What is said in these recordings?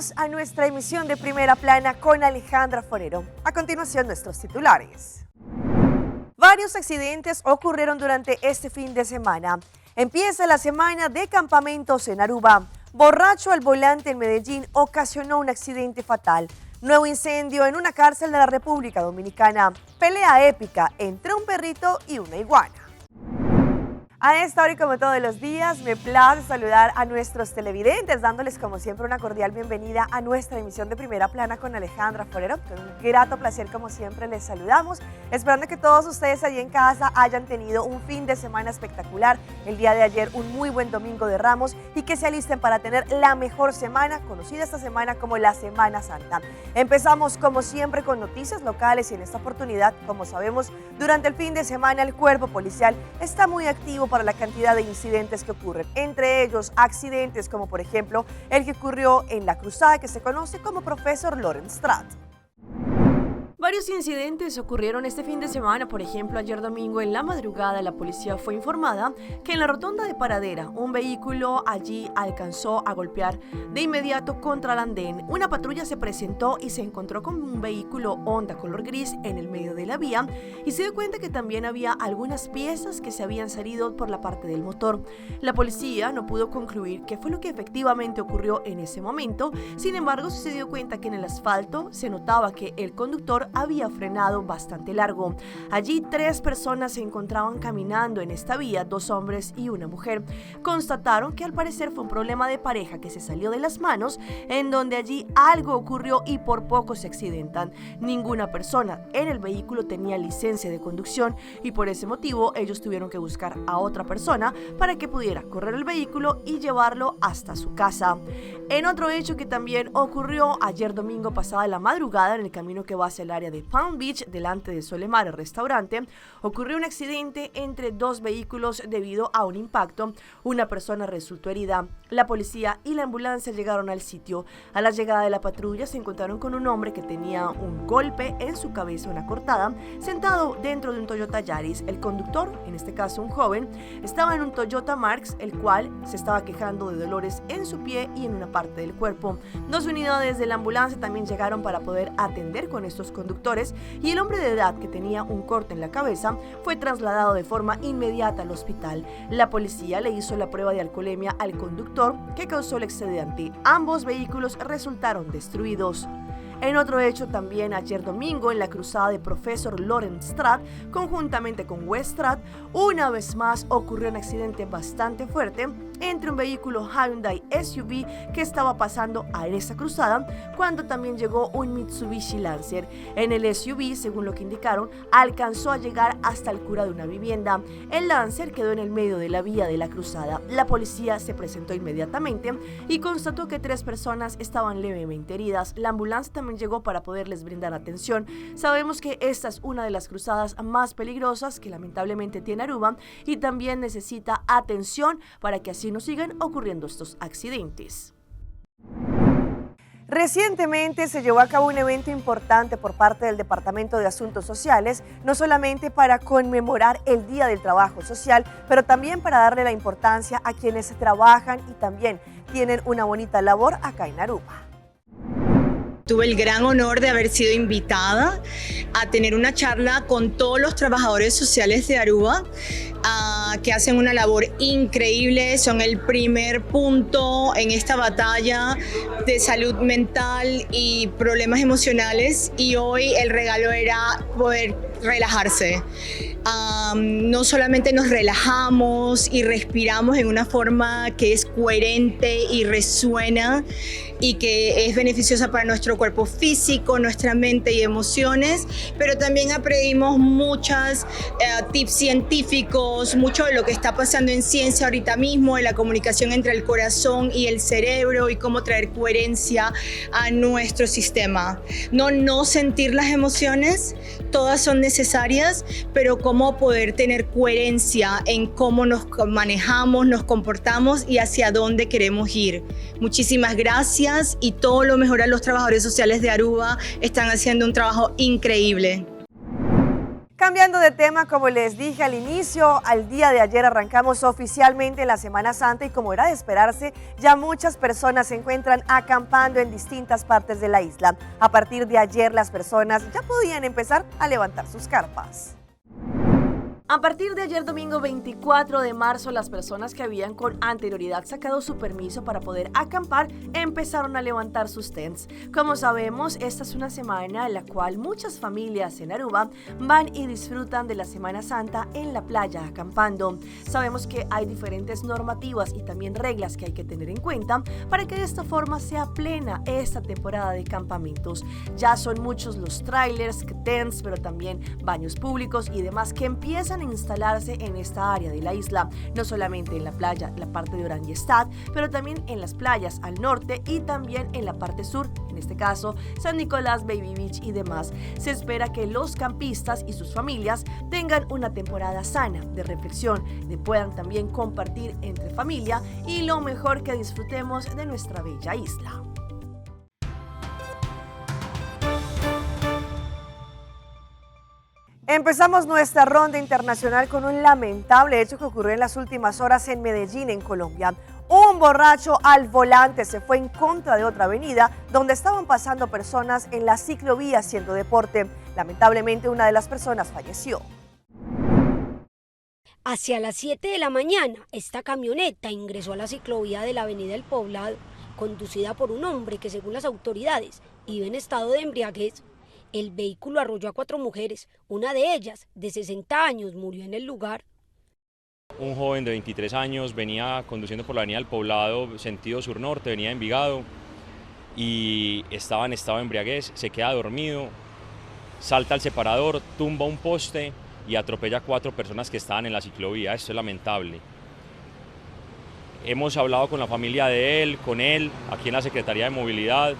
Bienvenidos a nuestra emisión de Primera Plana con Alejandra Forero. A continuación, nuestros titulares. Varios accidentes ocurrieron durante este fin de semana. Empieza la semana de campamentos en Aruba. Borracho al volante en Medellín ocasionó un accidente fatal. Nuevo incendio en una cárcel de la República Dominicana. Pelea épica entre un perrito y una iguana. A esta hora y como todos los días, me place saludar a nuestros televidentes, dándoles como siempre una cordial bienvenida a nuestra emisión de Primera Plana con Alejandra Forero. Con un grato placer, como siempre, les saludamos, esperando que todos ustedes allí en casa hayan tenido un fin de semana espectacular. El día de ayer, un muy buen domingo de Ramos y que se alisten para tener la mejor semana, conocida esta semana como la Semana Santa. Empezamos, como siempre, con noticias locales y en esta oportunidad, como sabemos, durante el fin de semana el cuerpo policial está muy activo para la cantidad de incidentes que ocurren, entre ellos accidentes como por ejemplo el que ocurrió en la cruzada que se conoce como Profesor Lawrence Strat. Varios incidentes ocurrieron este fin de semana. Por ejemplo, ayer domingo en la madrugada la policía fue informada que en la rotonda de Paradera un vehículo allí alcanzó a golpear de inmediato contra el andén. Una patrulla se presentó y se encontró con un vehículo Honda color gris en el medio de la vía y se dio cuenta que también había algunas piezas que se habían salido por la parte del motor. La policía no pudo concluir qué fue lo que efectivamente ocurrió en ese momento. Sin embargo, se dio cuenta que en el asfalto se notaba que el conductor había frenado bastante largo. Allí 3 personas se encontraban caminando en esta vía, 2 hombres y una mujer. Constataron que al parecer fue un problema de pareja que se salió de las manos, en donde allí algo ocurrió y por poco se accidentan. Ninguna persona en el vehículo tenía licencia de conducción y por ese motivo ellos tuvieron que buscar a otra persona para que pudiera correr el vehículo y llevarlo hasta su casa. En otro hecho que también ocurrió ayer domingo pasada la madrugada en el camino que va hacia el área de Palm Beach, delante de Solemar, el restaurante, ocurrió un accidente entre 2 vehículos debido a un impacto. Una persona resultó herida. La policía y la ambulancia llegaron al sitio. A la llegada de la patrulla se encontraron con un hombre que tenía un golpe en su cabeza, una cortada, sentado dentro de un Toyota Yaris. El conductor, en este caso un joven, estaba en un Toyota Marks, el cual se estaba quejando de dolores en su pie y en una parte del cuerpo. 2 unidades de la ambulancia también llegaron para poder atender con estos conductores y el hombre de edad que tenía un corte en la cabeza fue trasladado de forma inmediata al hospital. La policía le hizo la prueba de alcoholemia al conductor que causó el excedente. Ambos vehículos resultaron destruidos. En otro hecho también ayer domingo en la cruzada de Profesor Lawrence Strat conjuntamente con West Strat, una vez más ocurrió un accidente bastante fuerte entre un vehículo Hyundai SUV que estaba pasando a esa cruzada cuando también llegó un Mitsubishi Lancer. En el SUV, según lo que indicaron, alcanzó a llegar hasta el cura de una vivienda. El Lancer quedó en el medio de la vía de la cruzada. La policía se presentó inmediatamente y constató que 3 personas estaban levemente heridas. La ambulancia también llegó para poderles brindar atención. Sabemos que esta es una de las cruzadas más peligrosas que lamentablemente tiene Aruba y también necesita atención para que así no sigan ocurriendo estos accidentes. Recientemente se llevó a cabo un evento importante por parte del Departamento de Asuntos Sociales, no solamente para conmemorar el Día del Trabajo Social, pero también para darle la importancia a quienes trabajan y también tienen una bonita labor acá en Aruba. Tuve el gran honor de haber sido invitada a tener una charla con todos los trabajadores sociales de Aruba, que hacen una labor increíble, son el primer punto en esta batalla de salud mental y problemas emocionales, y hoy el regalo era poder relajarse. No solamente nos relajamos y respiramos en una forma que es coherente y resuena y que es beneficiosa para nuestro cuerpo físico, nuestra mente y emociones, pero también aprendimos muchos tips científicos, mucho de lo que está pasando en ciencia ahorita mismo, de la comunicación entre el corazón y el cerebro y cómo traer coherencia a nuestro sistema. No sentir las emociones, todas son necesarias, pero cómo poder tener coherencia en cómo nos manejamos, nos comportamos y hacia dónde queremos ir. Muchísimas gracias y todo lo mejor a los trabajadores sociales de Aruba. Están haciendo un trabajo increíble. Cambiando de tema, como les dije al inicio, al día de ayer arrancamos oficialmente la Semana Santa y como era de esperarse, ya muchas personas se encuentran acampando en distintas partes de la isla. A partir de ayer las personas ya podían empezar a levantar sus carpas. A partir de ayer domingo 24 de marzo, las personas que habían con anterioridad sacado su permiso para poder acampar empezaron a levantar sus tents. Como sabemos, esta es una semana en la cual muchas familias en Aruba van y disfrutan de la Semana Santa en la playa acampando. Sabemos que hay diferentes normativas y también reglas que hay que tener en cuenta para que de esta forma sea plena esta temporada de campamentos. Ya son muchos los trailers, tents, pero también baños públicos y demás que empiezan a instalarse en esta área de la isla, no solamente en la playa, la parte de Oranjestad, pero también en las playas al norte y también en la parte sur, en este caso San Nicolás, Baby Beach y demás. Se espera que los campistas y sus familias tengan una temporada sana de reflexión, de puedan también compartir entre familia y lo mejor que disfrutemos de nuestra bella isla. Empezamos nuestra ronda internacional con un lamentable hecho que ocurrió en las últimas horas en Medellín, en Colombia. Un borracho al volante se fue en contra de otra avenida donde estaban pasando personas en la ciclovía haciendo deporte. Lamentablemente, una de las personas falleció. Hacia las 7 de la mañana, esta camioneta ingresó a la ciclovía de la avenida El Poblado, conducida por un hombre que, según las autoridades, iba en estado de embriaguez. El vehículo arrolló a 4 mujeres, una de ellas, de 60 años, murió en el lugar. Un joven de 23 años venía conduciendo por la avenida del Poblado, sentido sur-norte, venía de Envigado y estaba en estado de embriaguez, se queda dormido, salta al separador, tumba un poste y atropella a 4 personas que estaban en la ciclovía. Esto es lamentable. Hemos hablado con la familia de él, con él, aquí en la Secretaría de Movilidad.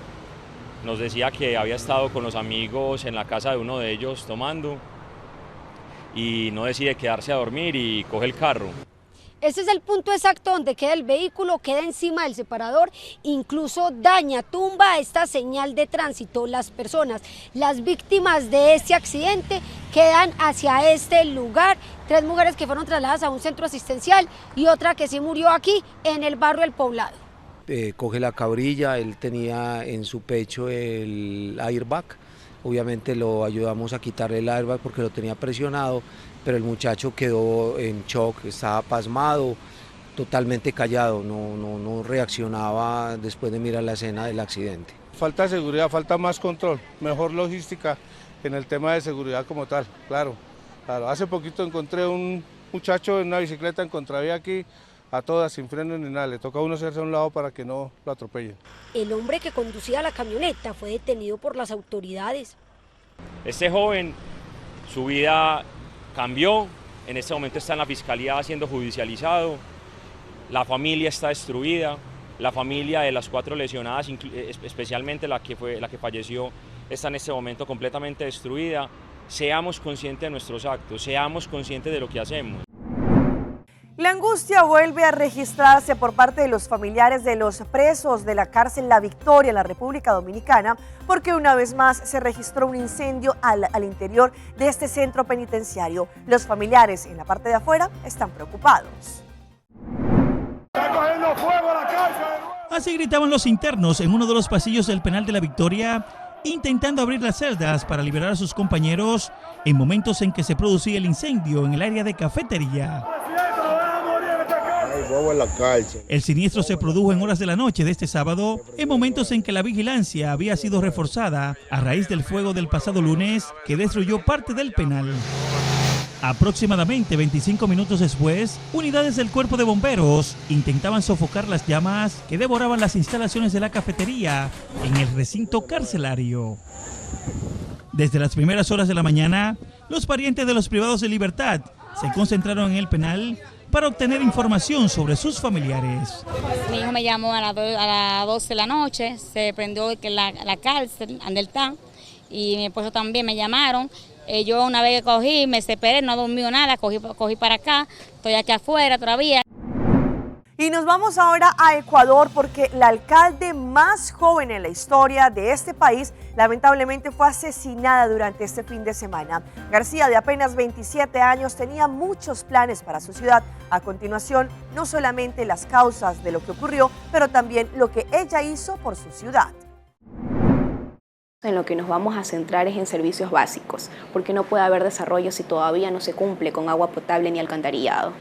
Nos decía que había estado con los amigos en la casa de uno de ellos tomando y no decide quedarse a dormir y coge el carro. Este es el punto exacto donde queda el vehículo, queda encima del separador, incluso daña, tumba esta señal de tránsito. Las personas, las víctimas de este accidente quedan hacia este lugar. 3 mujeres que fueron trasladadas a un centro asistencial y otra que sí murió aquí en el barrio El Poblado. Coge la cabrilla, él tenía en su pecho el airbag, obviamente lo ayudamos a quitarle el airbag porque lo tenía presionado, pero el muchacho quedó en shock, estaba pasmado, totalmente callado, no reaccionaba después de mirar la escena del accidente. Falta seguridad, falta más control, mejor logística en el tema de seguridad como tal, claro. Hace poquito encontré un muchacho en una bicicleta en contravía aquí, a todas, sin freno ni nada, le toca a uno hacerse a un lado para que no lo atropellen. El hombre que conducía la camioneta fue detenido por las autoridades. Este joven, su vida cambió, en este momento está en la fiscalía siendo judicializado, la familia está destruida, la familia de las 4 lesionadas, especialmente la que falleció, está en este momento completamente destruida. Seamos conscientes de nuestros actos, seamos conscientes de lo que hacemos. La angustia vuelve a registrarse por parte de los familiares de los presos de la cárcel La Victoria en la República Dominicana, porque una vez más se registró un incendio al interior de este centro penitenciario. Los familiares en la parte de afuera están preocupados. ¡Está cogiendo fuego la cárcel! Así gritaban los internos en uno de los pasillos del penal de La Victoria, intentando abrir las celdas para liberar a sus compañeros en momentos en que se producía el incendio en el área de cafetería. El siniestro se produjo en horas de la noche de este sábado, en momentos en que la vigilancia había sido reforzada a raíz del fuego del pasado lunes que destruyó parte del penal. Aproximadamente 25 minutos después, unidades del Cuerpo de Bomberos intentaban sofocar las llamas que devoraban las instalaciones de la cafetería en el recinto carcelario. Desde las primeras horas de la mañana, los parientes de los privados de libertad se concentraron en el penal para obtener información sobre sus familiares. Mi hijo me llamó a las 12 de la noche, se prendió la cárcel, donde él está, y mi esposo también me llamaron. Yo una vez que cogí, me separé, no dormí nada, cogí para acá, estoy aquí afuera todavía. Y nos vamos ahora a Ecuador porque la alcalde más joven en la historia de este país lamentablemente fue asesinada durante este fin de semana. García, de apenas 27 años, tenía muchos planes para su ciudad. A continuación, no solamente las causas de lo que ocurrió, pero también lo que ella hizo por su ciudad. En lo que nos vamos a centrar es en servicios básicos, porque no puede haber desarrollo si todavía no se cumple con agua potable ni alcantarillado.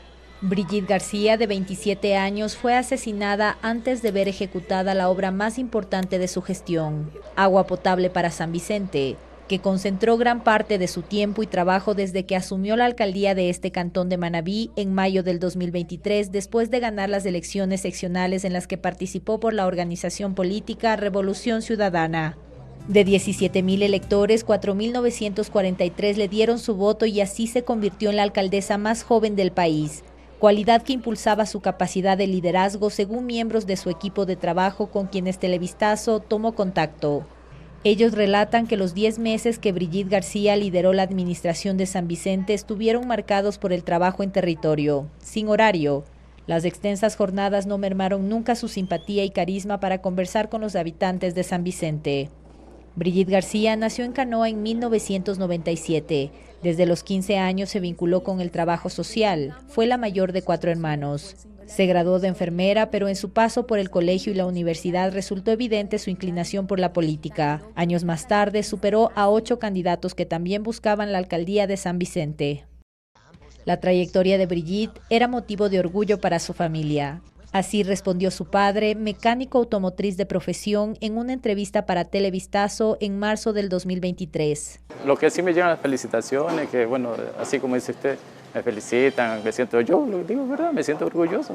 Brigitte García, de 27 años, fue asesinada antes de ver ejecutada la obra más importante de su gestión, Agua Potable para San Vicente, que concentró gran parte de su tiempo y trabajo desde que asumió la alcaldía de este cantón de Manabí en mayo del 2023, después de ganar las elecciones seccionales en las que participó por la organización política Revolución Ciudadana. De 17.000 electores, 4.943 le dieron su voto y así se convirtió en la alcaldesa más joven del país, cualidad que impulsaba su capacidad de liderazgo según miembros de su equipo de trabajo con quienes Televistazo tomó contacto. Ellos relatan que los 10 meses que Brigitte García lideró la administración de San Vicente estuvieron marcados por el trabajo en territorio, sin horario. Las extensas jornadas no mermaron nunca su simpatía y carisma para conversar con los habitantes de San Vicente. Brigitte García nació en Canoa en 1997. Desde los 15 años se vinculó con el trabajo social. Fue la mayor de 4 hermanos. Se graduó de enfermera, pero en su paso por el colegio y la universidad resultó evidente su inclinación por la política. Años más tarde superó a 8 candidatos que también buscaban la alcaldía de San Vicente. La trayectoria de Brigitte era motivo de orgullo para su familia. Así respondió su padre, mecánico automotriz de profesión, en una entrevista para Televistazo en marzo del 2023. Lo que sí me llegan las felicitaciones, que bueno, así como dice usted, me felicitan, me siento, yo lo digo verdad, me siento orgulloso.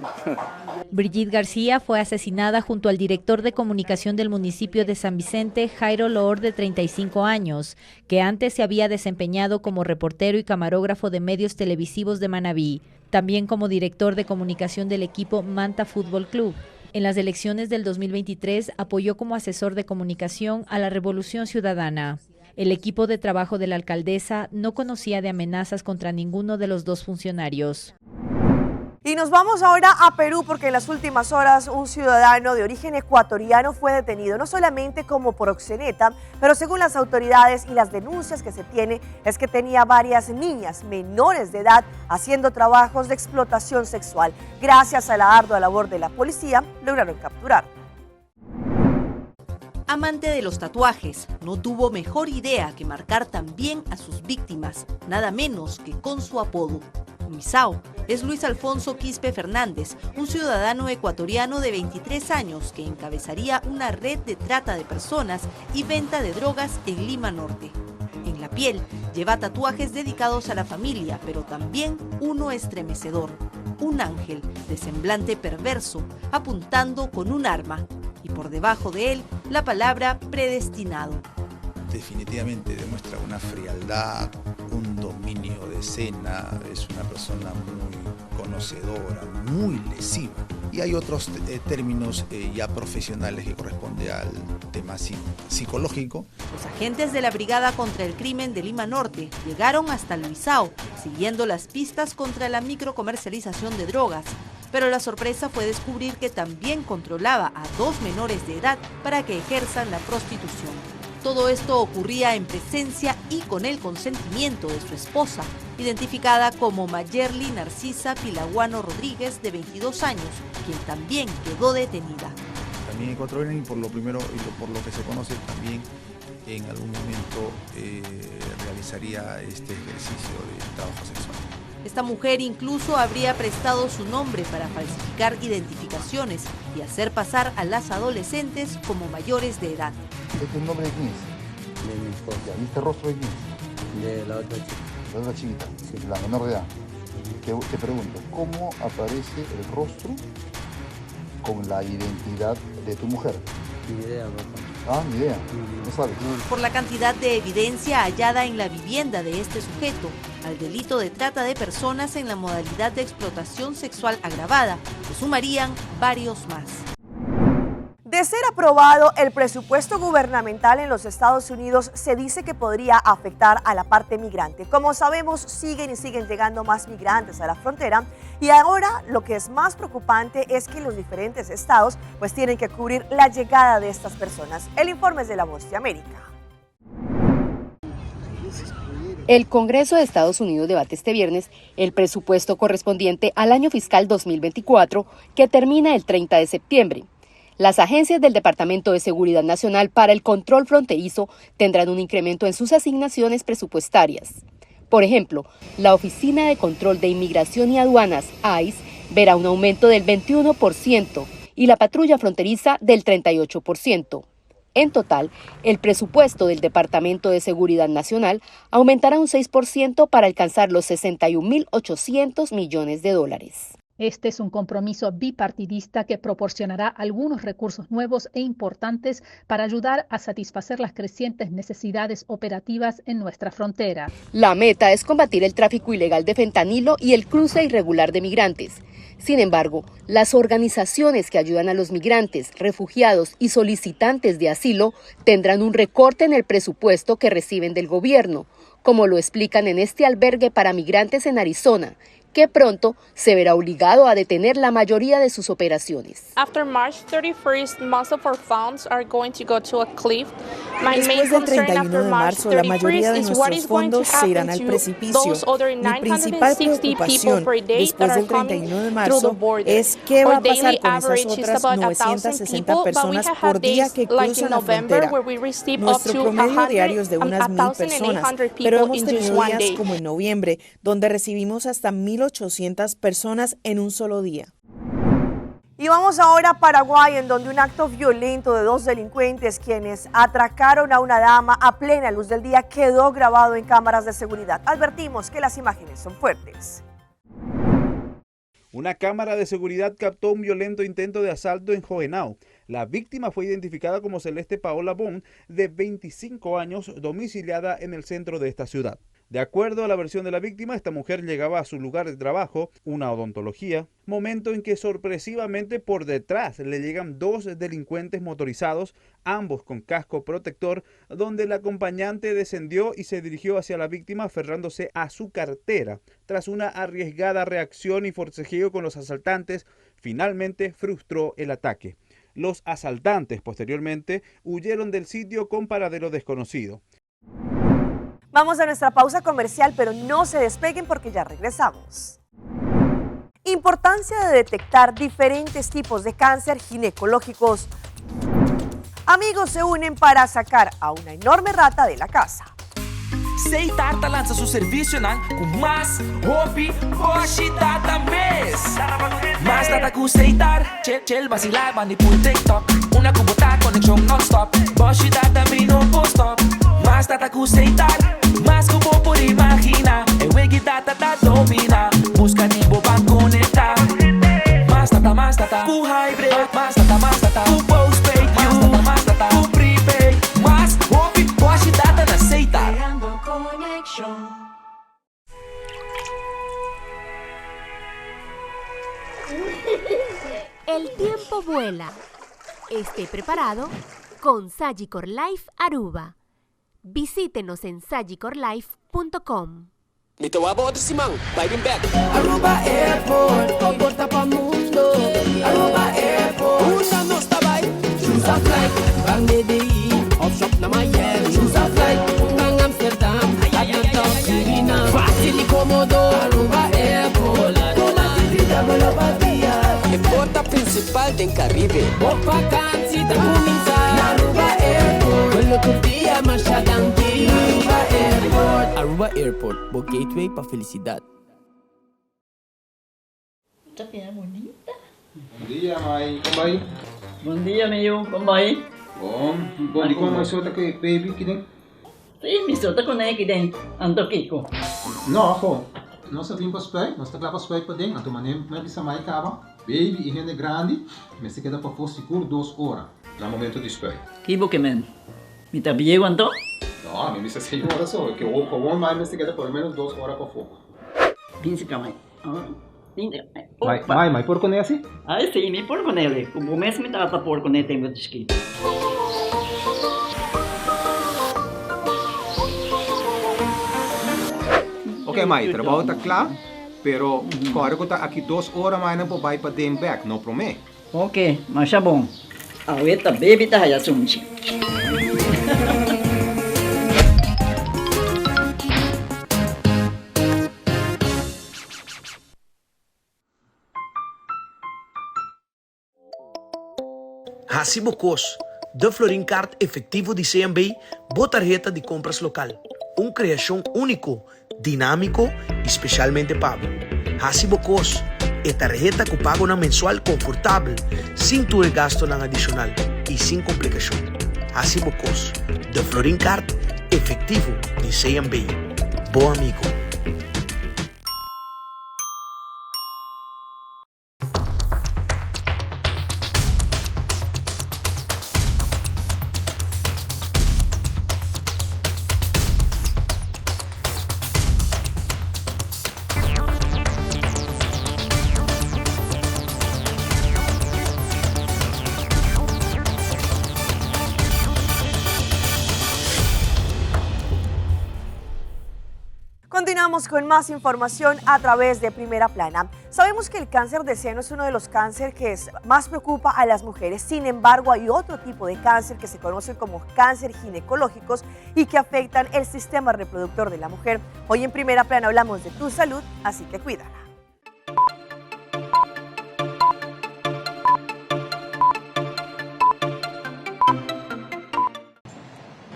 Brigitte García fue asesinada junto al director de comunicación del municipio de San Vicente, Jairo Loor, de 35 años, que antes se había desempeñado como reportero y camarógrafo de medios televisivos de Manabí, también como director de comunicación del equipo Manta Fútbol Club. En las elecciones del 2023 apoyó como asesor de comunicación a la Revolución Ciudadana. El equipo de trabajo de la alcaldesa no conocía de amenazas contra ninguno de los 2 funcionarios. Y nos vamos ahora a Perú porque en las últimas horas un ciudadano de origen ecuatoriano fue detenido, no solamente como proxeneta, pero según las autoridades y las denuncias que se tiene es que tenía varias niñas menores de edad haciendo trabajos de explotación sexual. Gracias a la ardua labor de la policía lograron capturar. Amante de los tatuajes, no tuvo mejor idea que marcar también a sus víctimas, nada menos que con su apodo. Misao es Luis Alfonso Quispe Fernández, un ciudadano ecuatoriano de 23 años que encabezaría una red de trata de personas y venta de drogas en Lima Norte. En la piel lleva tatuajes dedicados a la familia, pero también uno estremecedor, un ángel de semblante perverso apuntando con un arma y por debajo de él la palabra predestinado. Definitivamente demuestra una frialdad, un dominio de escena, es una persona muy conocedora, muy lesiva. Y hay otros términos ya profesionales que corresponden al tema psicológico. Los agentes de la Brigada contra el Crimen de Lima Norte llegaron hasta Luisao, siguiendo las pistas contra la microcomercialización de drogas. Pero la sorpresa fue descubrir que también controlaba a 2 menores de edad para que ejerzan la prostitución. Todo esto ocurría en presencia y con el consentimiento de su esposa, identificada como Mayerly Narcisa Pilaguano Rodríguez, de 22 años, quien también quedó detenida. También ecuatoriana y por lo primero y por lo que se conoce también en algún momento realizaría este ejercicio de trabajo sexual. Esta mujer incluso habría prestado su nombre para falsificar identificaciones y hacer pasar a las adolescentes como mayores de edad. ¿Este es el nombre de quién es? De mi esposa. ¿Y este rostro de quién es? De la otra chica. La otra chiquita, sí, la menor de edad. Te pregunto, ¿cómo aparece el rostro con la identidad de tu mujer? Ni idea, papá. Ah, ni idea, no sabes. Por la cantidad de evidencia hallada en la vivienda de este sujeto, al delito de trata de personas en la modalidad de explotación sexual agravada, se sumarían varios más. De ser aprobado, el presupuesto gubernamental en los Estados Unidos se dice que podría afectar a la parte migrante. Como sabemos, siguen llegando más migrantes a la frontera y ahora lo que es más preocupante es que los diferentes estados pues tienen que cubrir la llegada de estas personas. El informe es de La Voz de América. El Congreso de Estados Unidos debate este viernes el presupuesto correspondiente al año fiscal 2024, que termina el 30 de septiembre. Las agencias del Departamento de Seguridad Nacional para el Control Fronterizo tendrán un incremento en sus asignaciones presupuestarias. Por ejemplo, la Oficina de Control de Inmigración y Aduanas, ICE, verá un aumento del 21% y la Patrulla Fronteriza del 38%. En total, el presupuesto del Departamento de Seguridad Nacional aumentará un 6% para alcanzar los 61.800 millones de dólares. Este es un compromiso bipartidista que proporcionará algunos recursos nuevos e importantes para ayudar a satisfacer las crecientes necesidades operativas en nuestra frontera. La meta es combatir el tráfico ilegal de fentanilo y el cruce irregular de migrantes. Sin embargo, las organizaciones que ayudan a los migrantes, refugiados y solicitantes de asilo tendrán un recorte en el presupuesto que reciben del gobierno, como lo explican en este albergue para migrantes en Arizona, que pronto se verá obligado a detener la mayoría de sus operaciones. Después del 31 de marzo, la mayoría de nuestros fondos se irán al precipicio. Mi principal preocupación después del 31 de marzo es qué va a pasar con esas otras 960 personas por día que cruzan la frontera. Nuestro promedio diario es de unas 1,000 personas, pero hemos tenido días como en noviembre, donde recibimos hasta 1,800 personas en un solo día. Y vamos ahora a Paraguay, en donde un acto violento de dos delincuentes quienes atracaron a una dama a plena luz del día quedó grabado en cámaras de seguridad. Advertimos que las imágenes son fuertes. Una cámara de seguridad captó un violento intento de asalto en Jovenao. La víctima fue identificada como Celeste Paola Bon, de 25 años, domiciliada en el centro de esta ciudad. De acuerdo a la versión de la víctima, esta mujer llegaba a su lugar de trabajo, una odontología, momento en que sorpresivamente por detrás le llegan dos delincuentes motorizados, ambos con casco protector, donde el acompañante descendió y se dirigió hacia la víctima aferrándose a su cartera. Tras una arriesgada reacción y forcejeo con los asaltantes, finalmente frustró el ataque. Los asaltantes posteriormente huyeron del sitio con paradero desconocido. Vamos a nuestra pausa comercial, pero no se despeguen porque ya regresamos. Importancia de detectar diferentes tipos de cáncer ginecológicos. Amigos se unen para sacar a una enorme rata de la casa. Seitar lança seu serviço com mais hobby, hoje data mês. Mais data com Seitar, chill vacilar, mani por TikTok. Una cubota conexão non-stop, hoje data me no stop. Mais data com Seitar, mais como por imaginar. É wegi data da domina, busca nibo para conectar. Mais data, com hybrid, mais data, com postpaid, mais data, com prepaid. Mais hobby, hoje data na Seitar. El tiempo vuela. Esté preparado con Sagicor Life Aruba. Visítenos en sagicorlife.com. Aruba Airport, comporta pa mundo. Aruba Airport, una nos tabay. Choose a flight, bang DDI, off shop na Miami. Choose a flight, bang Amsterdam, Atlanta, Irina. Fácil y cómodo, Aruba Airport. Toma tu vida, vuela pa' día. Porta principal del Caribe. Por vacancy, te comienza. Aruba Airport, vuelo tu día, marcha danqui. Aruba Airport. Aruba Airport, o gateway para felicidad. Esta piedra bonita. Bom dia, mãe. Como vai? Bom dia, meu. Como vai? Bom dia, como você tá com baby aqui dentro? Sim, me solta com ele aqui dentro. Ando Kiko. Não, pô. Nós vimos para os pés, nós estamos lá para os pés para dentro. Então, mané, não é que mãe acaba. Baby e rende grande, mas se queda para for seguro 2 horas. No momento de spray. Kibo que men. Me tá bien quanto? No, a mí me dice 6 horas solo, que o mais, mas se queda por lo menos 2 horas para fogo. Pince camay. Mai porco não é assim? Ah, sim, me porco nele. O mesmo me trata porco nele tem muito escrito. Ok, Mai, o trabalho está claro, pero agora que está aqui 2 horas mais não pode para dem back, não promete. Ok, mas tá bom. Ahorita baby tá aí assunto. Hacibocos, de Florin Card efetivo de CMB, boa tarjeta de compras local. Criação único, dinâmico e especialmente pago. Hacibocos é tarjeta que paga na mensual confortável, sem ter gasto na adicional e sem complicação. Hacibocos, de Florin Card efetivo de CMB. Bom amigo. Continuamos con más información a través de Primera Plana. Sabemos que el cáncer de seno es uno de los cánceres que más preocupa a las mujeres. Sin embargo, hay otro tipo de cáncer que se conocen como cáncer ginecológicos y que afectan el sistema reproductor de la mujer. Hoy en Primera Plana hablamos de tu salud, así que cuídala.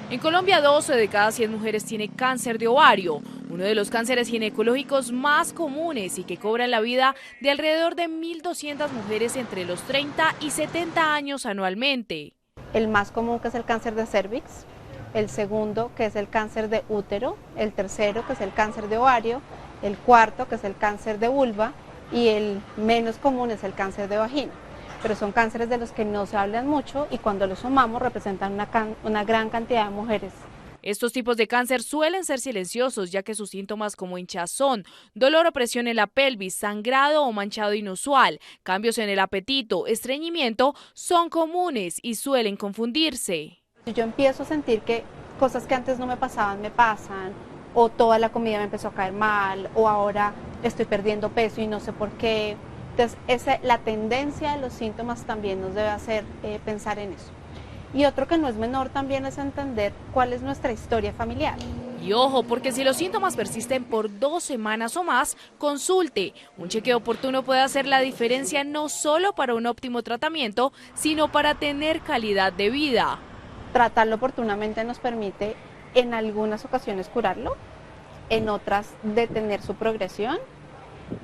En Colombia, 12 de cada 100 mujeres tiene cáncer de ovario, uno de los cánceres ginecológicos más comunes y que cobran la vida de alrededor de 1.200 mujeres entre los 30 y 70 años anualmente. El más común, que es el cáncer de cervix, el segundo, que es el cáncer de útero, el tercero, que es el cáncer de ovario, el cuarto, que es el cáncer de vulva, y el menos común es el cáncer de vagina. Pero son cánceres de los que no se hablan mucho y cuando los sumamos representan una gran cantidad de mujeres. Estos tipos de cáncer suelen ser silenciosos, ya que sus síntomas como hinchazón, dolor o presión en la pelvis, sangrado o manchado inusual, cambios en el apetito, estreñimiento son comunes y suelen confundirse. Yo empiezo a sentir que cosas que antes no me pasaban me pasan, o toda la comida me empezó a caer mal, o ahora estoy perdiendo peso y no sé por qué. Entonces, la tendencia de los síntomas también nos debe hacer pensar en eso. Y otro que no es menor también es entender cuál es nuestra historia familiar. Y ojo, porque si los síntomas persisten por 2 semanas o más, consulte. Un chequeo oportuno puede hacer la diferencia no solo para un óptimo tratamiento, sino para tener calidad de vida. Tratarlo oportunamente nos permite en algunas ocasiones curarlo, en otras detener su progresión,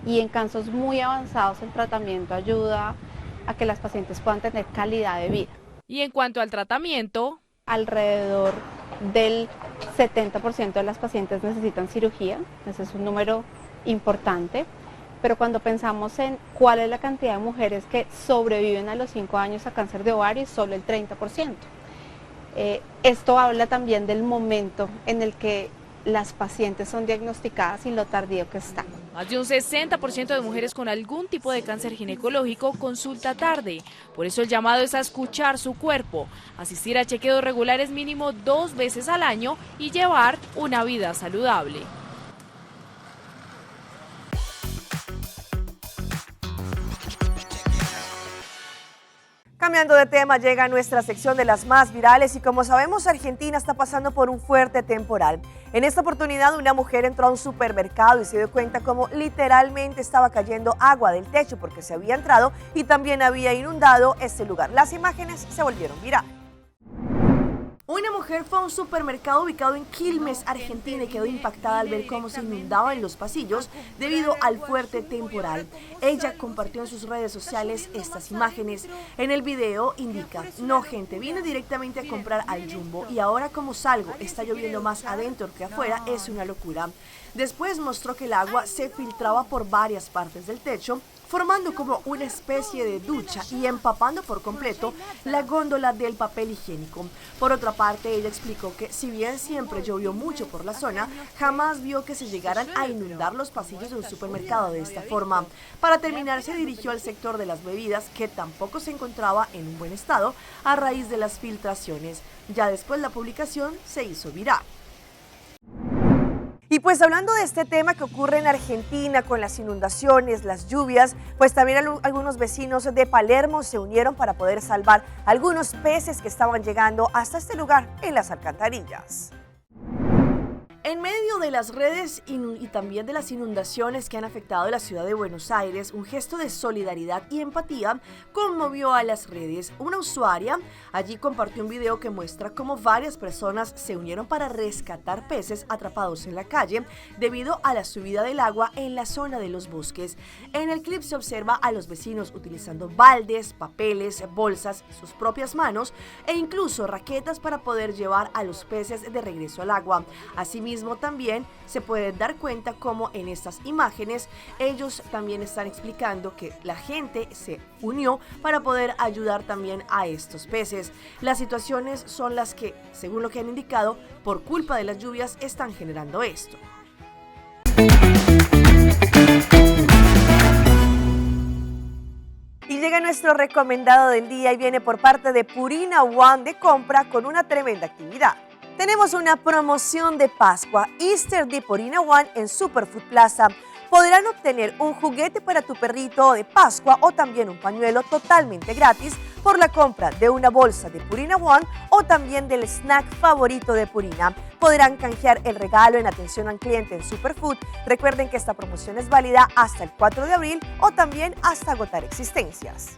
y en casos muy avanzados el tratamiento ayuda a que las pacientes puedan tener calidad de vida. Y en cuanto al tratamiento, alrededor del 70% de las pacientes necesitan cirugía, ese es un número importante, pero cuando pensamos en cuál es la cantidad de mujeres que sobreviven a los 5 años a cáncer de ovario, es solo el 30%. Esto habla también del momento en el que las pacientes son diagnosticadas y lo tardío que están. Más de un 60% de mujeres con algún tipo de cáncer ginecológico consulta tarde. Por eso el llamado es a escuchar su cuerpo, asistir a chequeos regulares mínimo 2 veces al año y llevar una vida saludable. Cambiando de tema, llega nuestra sección de las más virales y como sabemos, Argentina está pasando por un fuerte temporal. En esta oportunidad, una mujer entró a un supermercado y se dio cuenta cómo literalmente estaba cayendo agua del techo porque se había entrado y también había inundado este lugar. Las imágenes se volvieron virales. Una mujer fue a un supermercado ubicado en Quilmes, Argentina, y quedó impactada al ver cómo se inundaban los pasillos debido al fuerte temporal. Ella compartió en sus redes sociales estas imágenes. En el video indica: no, gente, vine directamente a comprar al Jumbo y ahora como salgo, está lloviendo más adentro que afuera, es una locura. Después mostró que el agua se filtraba por varias partes del techo, formando como una especie de ducha y empapando por completo la góndola del papel higiénico. Por otra parte, ella explicó que si bien siempre llovió mucho por la zona, jamás vio que se llegaran a inundar los pasillos de un supermercado de esta forma. Para terminar, se dirigió al sector de las bebidas, que tampoco se encontraba en un buen estado a raíz de las filtraciones. Ya después la publicación se hizo viral. Y pues hablando de este tema que ocurre en Argentina con las inundaciones, las lluvias, pues también algunos vecinos de Palermo se unieron para poder salvar algunos peces que estaban llegando hasta este lugar en las alcantarillas. En medio de las redes y también de las inundaciones que han afectado a la ciudad de Buenos Aires, un gesto de solidaridad y empatía conmovió a las redes. Una usuaria allí compartió un video que muestra cómo varias personas se unieron para rescatar peces atrapados en la calle debido a la subida del agua en la zona de los bosques. En el clip se observa a los vecinos utilizando baldes, papeles, bolsas, sus propias manos e incluso raquetas para poder llevar a los peces de regreso al agua. Asimismo, también se puede dar cuenta cómo en estas imágenes ellos también están explicando que la gente se unió para poder ayudar también a estos peces. Las situaciones son las que, según lo que han indicado, por culpa de las lluvias están generando esto. Y llega nuestro recomendado del día y viene por parte de Purina One de compra con una tremenda actividad. Tenemos una promoción de Pascua, Easter de Purina One en Superfood Plaza. Podrán obtener un juguete para tu perrito de Pascua o también un pañuelo totalmente gratis por la compra de una bolsa de Purina One o también del snack favorito de Purina. Podrán canjear el regalo en atención al cliente en Superfood. Recuerden que esta promoción es válida hasta el 4 de abril o también hasta agotar existencias.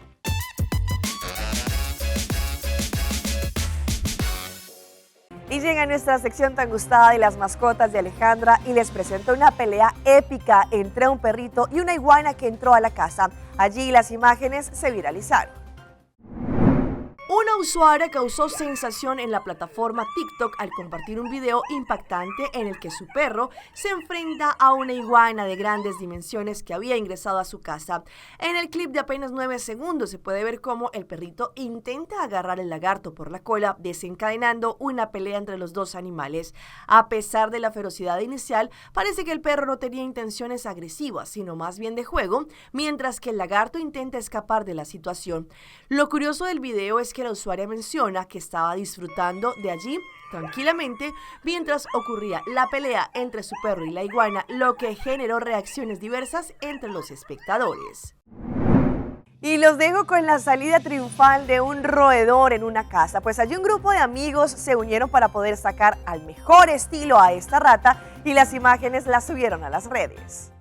Y llega nuestra sección tan gustada de las mascotas de Alejandra y les presento una pelea épica entre un perrito y una iguana que entró a la casa. Allí las imágenes se viralizaron. Una usuaria causó sensación en la plataforma TikTok al compartir un video impactante en el que su perro se enfrenta a una iguana de grandes dimensiones que había ingresado a su casa. En el clip de apenas 9 segundos se puede ver cómo el perrito intenta agarrar el lagarto por la cola, desencadenando una pelea entre los dos animales. A pesar de la ferocidad inicial, parece que el perro no tenía intenciones agresivas, sino más bien de juego, mientras que el lagarto intenta escapar de la situación. Lo curioso del video es que la usuaria menciona que estaba disfrutando de allí tranquilamente mientras ocurría la pelea entre su perro y la iguana, lo que generó reacciones diversas entre los espectadores. Y los dejo con la salida triunfal de un roedor en una casa, pues allí un grupo de amigos se unieron para poder sacar al mejor estilo a esta rata y las imágenes las subieron a las redes.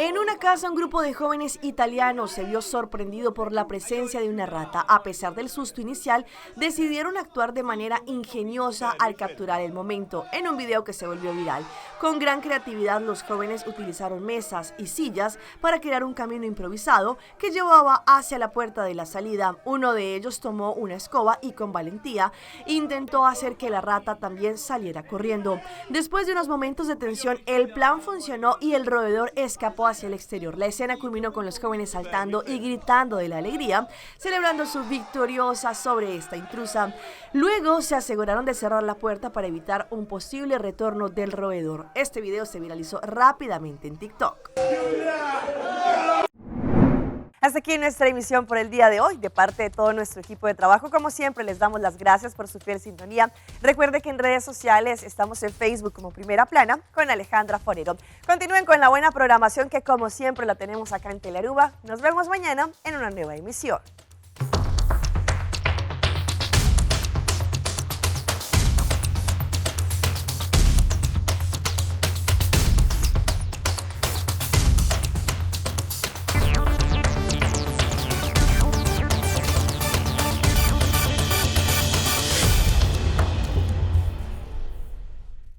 En una casa, un grupo de jóvenes italianos se vio sorprendido por la presencia de una rata. A pesar del susto inicial, decidieron actuar de manera ingeniosa al capturar el momento, en un video que se volvió viral. Con gran creatividad, los jóvenes utilizaron mesas y sillas para crear un camino improvisado que llevaba hacia la puerta de la salida. Uno de ellos tomó una escoba y con valentía intentó hacer que la rata también saliera corriendo. Después de unos momentos de tensión, el plan funcionó y el roedor escapó hacia el exterior. La escena culminó con los jóvenes saltando y gritando de la alegría, celebrando su victoriosa sobre esta intrusa. Luego se aseguraron de cerrar la puerta para evitar un posible retorno del roedor. Este video se viralizó rápidamente en TikTok. Hasta aquí nuestra emisión por el día de hoy. De parte de todo nuestro equipo de trabajo, como siempre, les damos las gracias por su fiel sintonía. Recuerde que en redes sociales estamos en Facebook como Primera Plana con Alejandra Forero. Continúen con la buena programación que como siempre la tenemos acá en Telearuba. Nos vemos mañana en una nueva emisión.